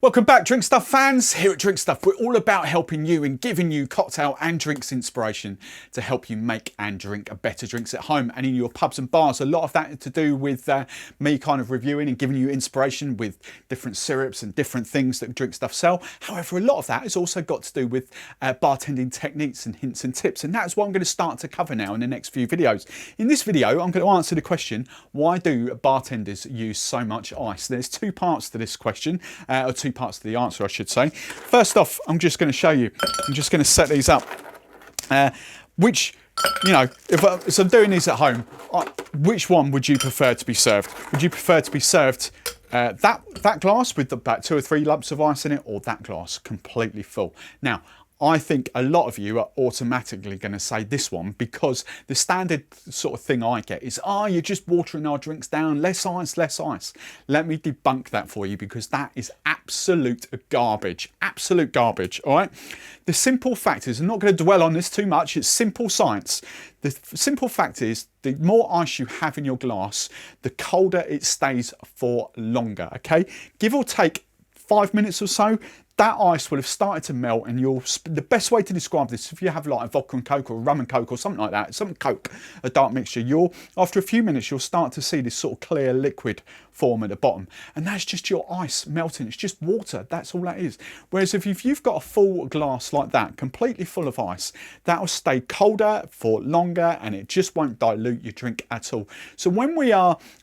Welcome back, Drinkstuff fans. Here at Drinkstuff, we're all about helping you and giving you cocktail and drinks inspiration to help you make and drink better drinks at home and in your pubs and bars. A lot of that to do with me kind of reviewing and giving you inspiration with different syrups and different things that Drinkstuff sell. However, a lot of that has also got to do with bartending techniques and hints and tips, and that's what I'm going to start to cover now in the next few videos. In this video, I'm going to answer the question, why do bartenders use so much ice? There's two parts to this question, or two parts to the answer, I should say. First off, I'm just going to show you. I'm just going to set these up. Which, you know, if I'm doing these at home, which one would you prefer to be served? Would you prefer to be served that glass with about 2 or 3 lumps of ice in it, or that glass completely full? Now, I think a lot of you are automatically going to say this one, because the standard sort of thing I get is, you're just watering our drinks down, less ice, less ice. Let me debunk that for you, because that is absolute garbage, absolute garbage, all right? The simple fact is, I'm not going to dwell on this too much, it's simple science. The simple fact is, the more ice you have in your glass, the colder it stays for longer, okay? Give or take 5 minutes or so, that ice will have started to melt, and the best way to describe this, if you have like a vodka and coke or a rum and coke or something like that, some coke, a dark mixture, after a few minutes you'll start to see this sort of clear liquid form at the bottom, and that's just your ice melting. It's just water, that's all that is. Whereas if you've got a full glass like that, completely full of ice, that will stay colder for longer, and it just won't dilute your drink at all. So when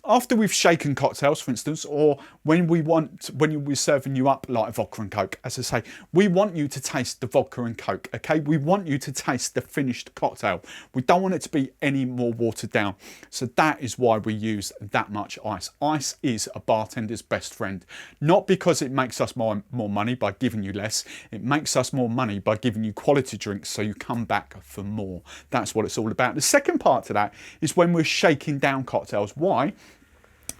after we've shaken cocktails, for instance, or when we're serving you up like vodka and coke, as I say, we want you to taste the vodka and coke, okay? We want you to taste the finished cocktail. We don't want it to be any more watered down. So that is why we use that much ice. Ice is a bartender's best friend, not because it makes us more money by giving you less. It makes us more money by giving you quality drinks, so you come back for more. That's what it's all about. The second part to that is when we're shaking down cocktails. Why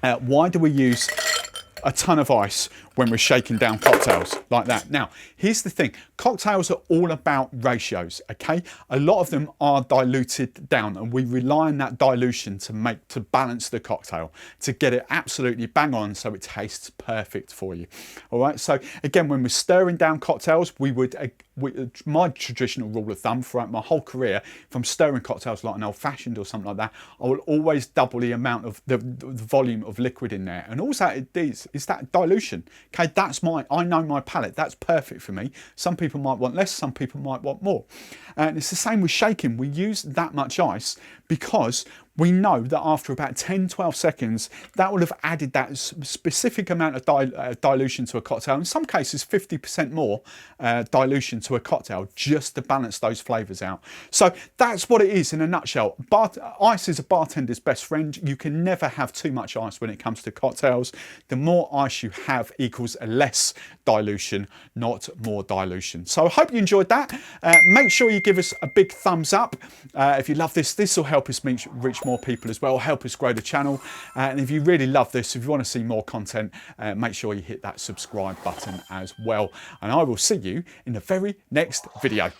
do we use a ton of ice when we're shaking down cocktails like that? Now, here's the thing. Cocktails are all about ratios, okay? A lot of them are diluted down, and we rely on that dilution to balance the cocktail, to get it absolutely bang on so it tastes perfect for you. All right, so again, when we're stirring down cocktails, my traditional rule of thumb throughout my whole career, if I'm stirring cocktails like an old-fashioned or something like that, I will always double the amount of the volume of liquid in there. And also it is that dilution. Okay, I know my palate, that's perfect for me. Some people might want less, some people might want more. And it's the same with shaking. We use that much ice because we know that after about 10-12 seconds, that will have added that specific amount of dilution to a cocktail. In some cases, 50% more dilution to a cocktail, just to balance those flavours out. So that's what it is in a nutshell. Ice is a bartender's best friend. You can never have too much ice when it comes to cocktails. The more ice you have equals less dilution, not more dilution. So I hope you enjoyed that. Make sure you give us a big thumbs up. If you love this, this will help us reach more people as well, help us grow the channel. And if you really love this, if you want to see more content, make sure you hit that subscribe button as well. And I will see you in the very next video.